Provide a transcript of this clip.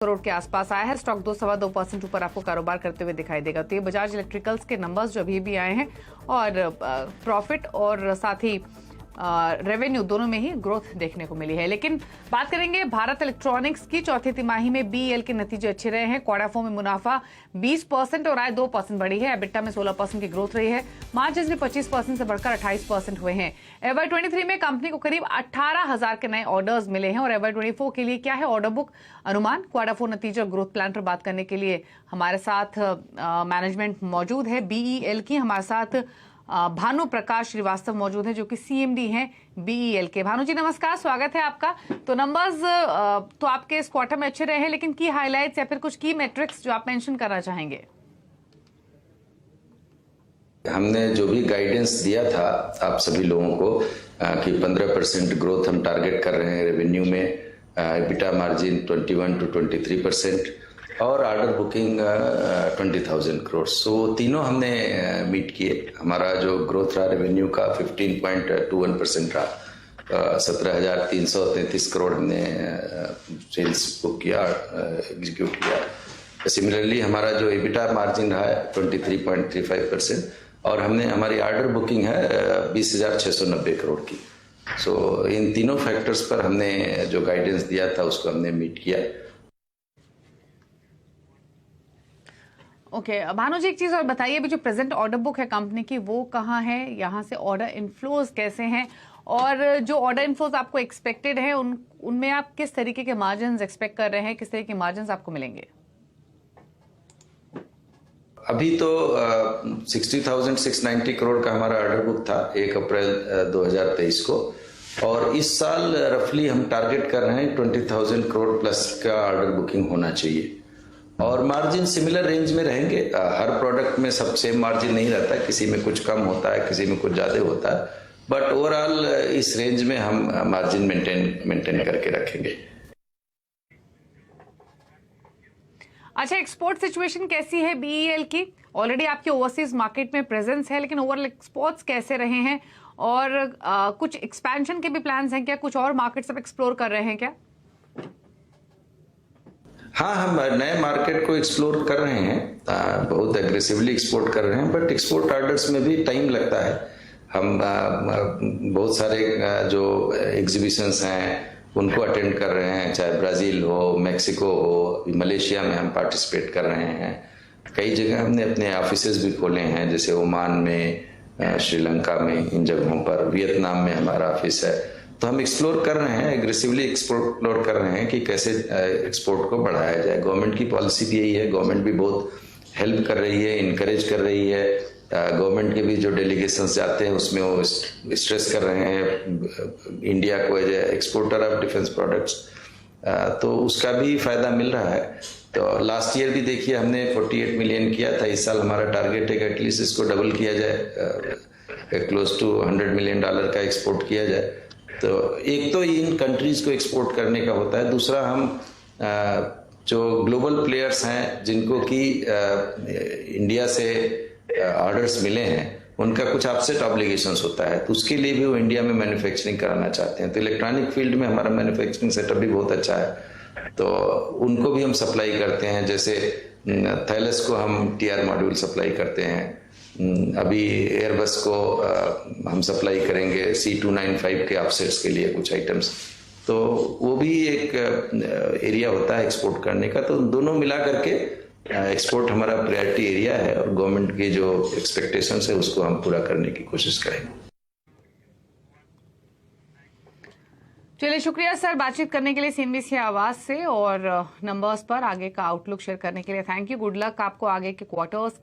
करोड़ के आसपास आया है। स्टॉक 2.25% ऊपर आपको कारोबार करते हुए दिखाई देगा। तो ये बजाज इलेक्ट्रिकल्स के नंबर्स जो अभी भी आए हैं और प्रॉफिट और साथ ही रेवेन्यू दोनों में ही ग्रोथ देखने को मिली है। लेकिन बात करेंगे भारत इलेक्ट्रॉनिक्स की। चौथी तिमाही में बीईएल के नतीजे अच्छे रहे हैं। क्वार्टर फोर में मुनाफा 20% और आय 2% बढ़ी है। एबिटा में 16% की ग्रोथ रही है। मार्जिन भी 25% से बढ़कर 28% हुए हैं। FY23 में कंपनी को करीब 18,000 के नए ऑर्डर्स मिले हैं। और FY24 के लिए क्या है ऑर्डर बुक अनुमान, क्वार्टर फोर नतीजे और ग्रोथ प्लान पर बात करने के लिए हमारे साथ मैनेजमेंट मौजूद है बीईएल की। हमारे साथ भानु प्रकाश श्रीवास्तव मौजूद है जो कि सीएमडी हैं बीईएल के। भानु जी नमस्कार, स्वागत है आपका। तो नंबर्स तो आपके इस क्वार्टर में अच्छे रहे हैं, लेकिन की हाइलाइट्स या फिर कुछ की मैट्रिक्स जो आप मेंशन करना चाहेंगे? हमने जो भी गाइडेंस दिया था आप सभी लोगों को कि 15% ग्रोथ हम टारगेट कर रहे हैं रेवेन्यू में, एबिटा मार्जिन 21 to 23% और ऑर्डर बुकिंग 20,000 करोड़। सो तीनों हमने मीट किए। हमारा जो ग्रोथ रहा रेवेन्यू का 15.21% रहा। 17,333 करोड़ हमने सेल्स बुक किया, एग्जीक्यूट किया। सिमिलरली हमारा जो एबिटा मार्जिन रहा है 23.35% और हमारी ऑर्डर बुकिंग है 20,690 करोड़ की। सो इन तीनों फैक्टर्स पर हमने जो गाइडेंस दिया था उसको हमने मीट किया। ओके भानु जी, एक चीज और बताइए, अभी जो प्रेजेंट ऑर्डर बुक है कंपनी की वो कहाँ है? यहाँ से ऑर्डर इनफ्लोज कैसे हैं? और जो ऑर्डर इनफ्लोज आपको एक्सपेक्टेड है उनमें आप किस तरीके के मार्जिन्स एक्सपेक्ट कर रहे हैं? किस तरीके के मार्जिन्स आपको मिलेंगे? अभी तो 60,690 करोड़ का हमारा ऑर्डर बुक था 1 अप्रैल 2023 को, और इस साल रफली हम टारगेट कर रहे हैं 20,000 करोड़ प्लस का ऑर्डर बुकिंग होना चाहिए। और मार्जिन सिमिलर रेंज में रहेंगे। हर प्रोडक्ट में सब सेम मार्जिन नहीं रहता है, किसी में कुछ कम होता है, किसी में कुछ ज्यादा होता है, बट ओवरऑल इस रेंज में हम मार्जिन मेंटेन करके रखेंगे। अच्छा, एक्सपोर्ट सिचुएशन कैसी है बीईएल की? ऑलरेडी आपके ओवरसीज मार्केट में प्रेजेंस है, लेकिन ओवरऑल एक्सपोर्ट्स कैसे रहे हैं? और कुछ एक्सपेंशन के भी प्लान्स हैं क्या? कुछ और मार्केट्स आप एक्सप्लोर कर रहे हैं क्या? हाँ, हम नए मार्केट को एक्सप्लोर कर रहे हैं, बहुत एग्रेसिवली एक्सपोर्ट कर रहे हैं, बट एक्सपोर्ट ऑर्डर्स में भी टाइम लगता है। हम बहुत सारे जो एग्जीबिशंस हैं उनको अटेंड कर रहे हैं, चाहे ब्राजील हो, मैक्सिको हो, मलेशिया में हम पार्टिसिपेट कर रहे हैं। कई जगह हमने अपने ऑफिसेज भी खोले हैं, जैसे ओमान में, श्रीलंका में, इन जगहों पर, वियतनाम में हमारा ऑफिस है। तो हम एक्सप्लोर कर रहे हैं, एग्रेसिवली एक्सप्लोर कर रहे हैं कि कैसे एक्सपोर्ट को बढ़ाया जाए। गवर्नमेंट की पॉलिसी भी यही है, गवर्नमेंट भी बहुत हेल्प कर रही है, इनकरेज कर रही है। गवर्नमेंट के भी जो डेलीगेशंस जाते हैं उसमें वो स्ट्रेस कर रहे हैं इंडिया को as a exporter of defence products, तो उसका भी फायदा मिल रहा है। तो लास्ट ईयर भी देखिए हमने 48 मिलियन किया था। इस साल हमारा टारगेट है कि एटलीस्ट इसको डबल किया जाए, क्लोज टू $100 मिलियन का एक्सपोर्ट किया जाए। तो एक तो इन कंट्रीज को एक्सपोर्ट करने का होता है, दूसरा हम जो ग्लोबल प्लेयर्स हैं जिनको कि इंडिया से ऑर्डर्स मिले हैं उनका कुछ ऑफसेट ऑब्लिगेशंस होता है, तो उसके लिए भी वो इंडिया में मैन्युफैक्चरिंग कराना चाहते हैं। तो इलेक्ट्रॉनिक फील्ड में हमारा मैन्युफैक्चरिंग सेटअप भी बहुत अच्छा है, तो उनको भी हम सप्लाई करते हैं। जैसे थैलस को हम टीआर मॉड्यूल सप्लाई करते हैं। अभी एयरबस को हम सप्लाई करेंगे C295 के ऑफसेट्स के लिए कुछ आइटम्स, तो वो भी एक एरिया होता है एक्सपोर्ट करने का। तो दोनों मिला करके एक्सपोर्ट हमारा प्रायोरिटी एरिया है और गवर्नमेंट की जो एक्सपेक्टेशंस है उसको हम पूरा करने की कोशिश करेंगे। चलिए, शुक्रिया सर बातचीत करने के लिए सीएनबीसी आवाज से और नंबर्स पर आगे का आउटलुक शेयर करने के लिए। थैंक यू, गुड लक आपको आगे के क्वार्टर्स